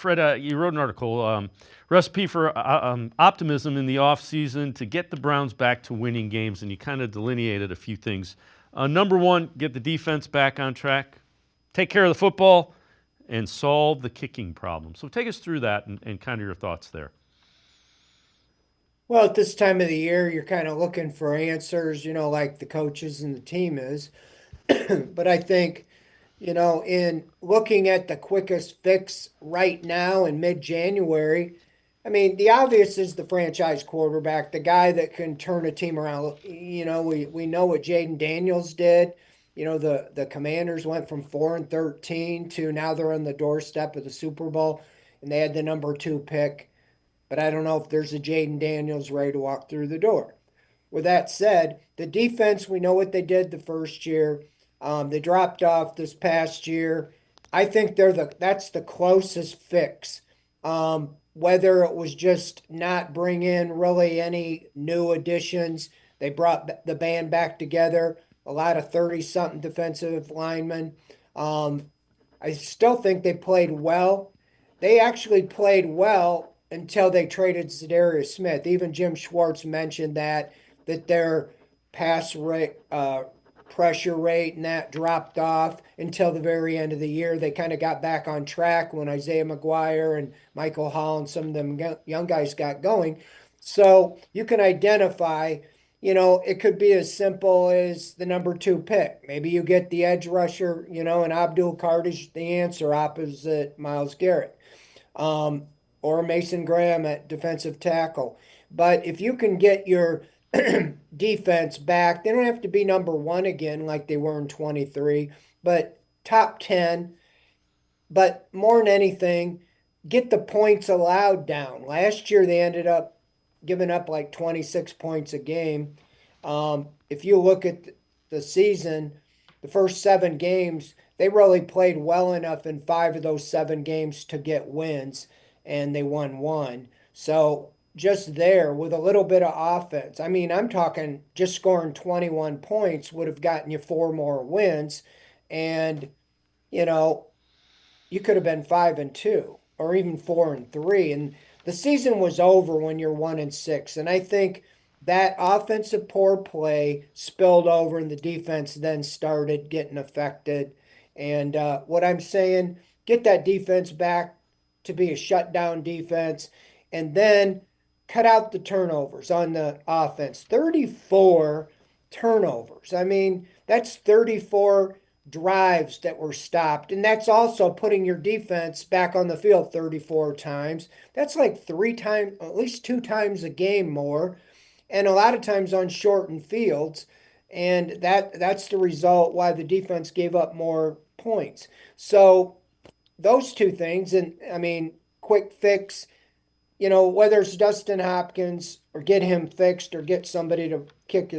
Fred, you wrote an article, recipe for optimism in the offseason to get the Browns back to winning games, and you kind of delineated a few things. Number one, get the defense back on track, take care of the football, and solve the kicking problem. So take us through that and kind of your thoughts there. Well, at this time of the year, you're kind of looking for answers, like the coaches and the team is. But I think, in looking at the quickest fix right now in mid-January, I mean, the obvious is the franchise quarterback, the guy that can turn a team around. We know what Jaden Daniels did. The Commanders went from 4-13 to now they're on the doorstep of the Super Bowl, and they had the number 2 pick. But I don't know if there's a Jaden Daniels ready to walk through the door. With that said, the defense, we know what they did the first year. They dropped off this past year. I think that's the closest fix. Whether it was just not bring in really any new additions, they brought the band back together. A lot of 30-something defensive linemen. I still think they played well. They actually played well until they traded Zadarius Smith. Even Jim Schwartz mentioned that their pass rate, pressure rate, and that dropped off until the very end of the year. They kind of got back on track when Isaiah McGuire and Michael Hall and some of them young guys got going. So you can identify, it could be as simple as the number 2 pick. Maybe you get the edge rusher, and Abdul Kardish, the answer opposite Myles Garrett, or Mason Graham at defensive tackle. But if you can get your defense back, they don't have to be number 1 again like they were in 23, but top 10. But more than anything, get the points allowed down. Last year, they ended up giving up like 26 points a game. If you look at the season, the first 7 games, they really played well enough in 5 of those 7 games to get wins, and they won one. So just there with a little bit of offense. I mean, I'm talking just scoring 21 points would have gotten you 4 more wins. And, you know, you could have been 5-2 or even 4-3. And the season was over when you're 1-6. And I think that offensive poor play spilled over and the defense then started getting affected. And what I'm saying, get that defense back to be a shutdown defense and then cut out the turnovers on the offense. 34 turnovers. I mean, that's 34 drives that were stopped. And that's also putting your defense back on the field 34 times. That's like 3 times, at least 2 times a game more, and a lot of times on shortened fields. And that's the result why the defense gave up more points. So those 2 things, and I mean, quick fix, whether it's Dustin Hopkins or get him fixed or get somebody to kick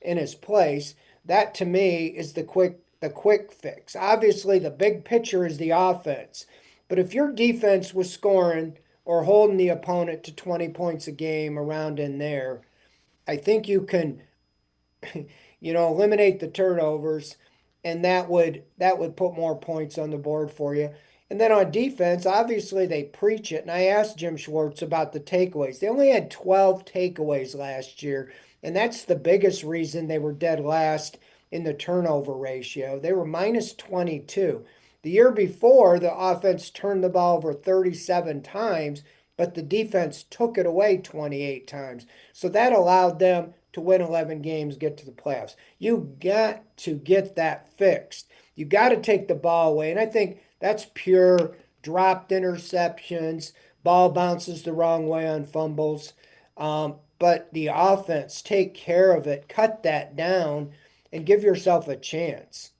in his place, that to me is the quick fix. Obviously, the big picture is the offense. But if your defense was scoring or holding the opponent to 20 points a game around in there, I think you can, eliminate the turnovers, and that would put more points on the board for you. And then on defense, obviously they preach it. And I asked Jim Schwartz about the takeaways. They only had 12 takeaways last year, and that's the biggest reason they were dead last in the turnover ratio. They were minus 22. The year before, the offense turned the ball over 37 times, but the defense took it away 28 times. So that allowed them to win 11 games, get to the playoffs. You got to get that fixed. You got to take the ball away. And I think that's pure dropped interceptions, ball bounces the wrong way on fumbles. But the offense, take care of it, cut that down, and give yourself a chance.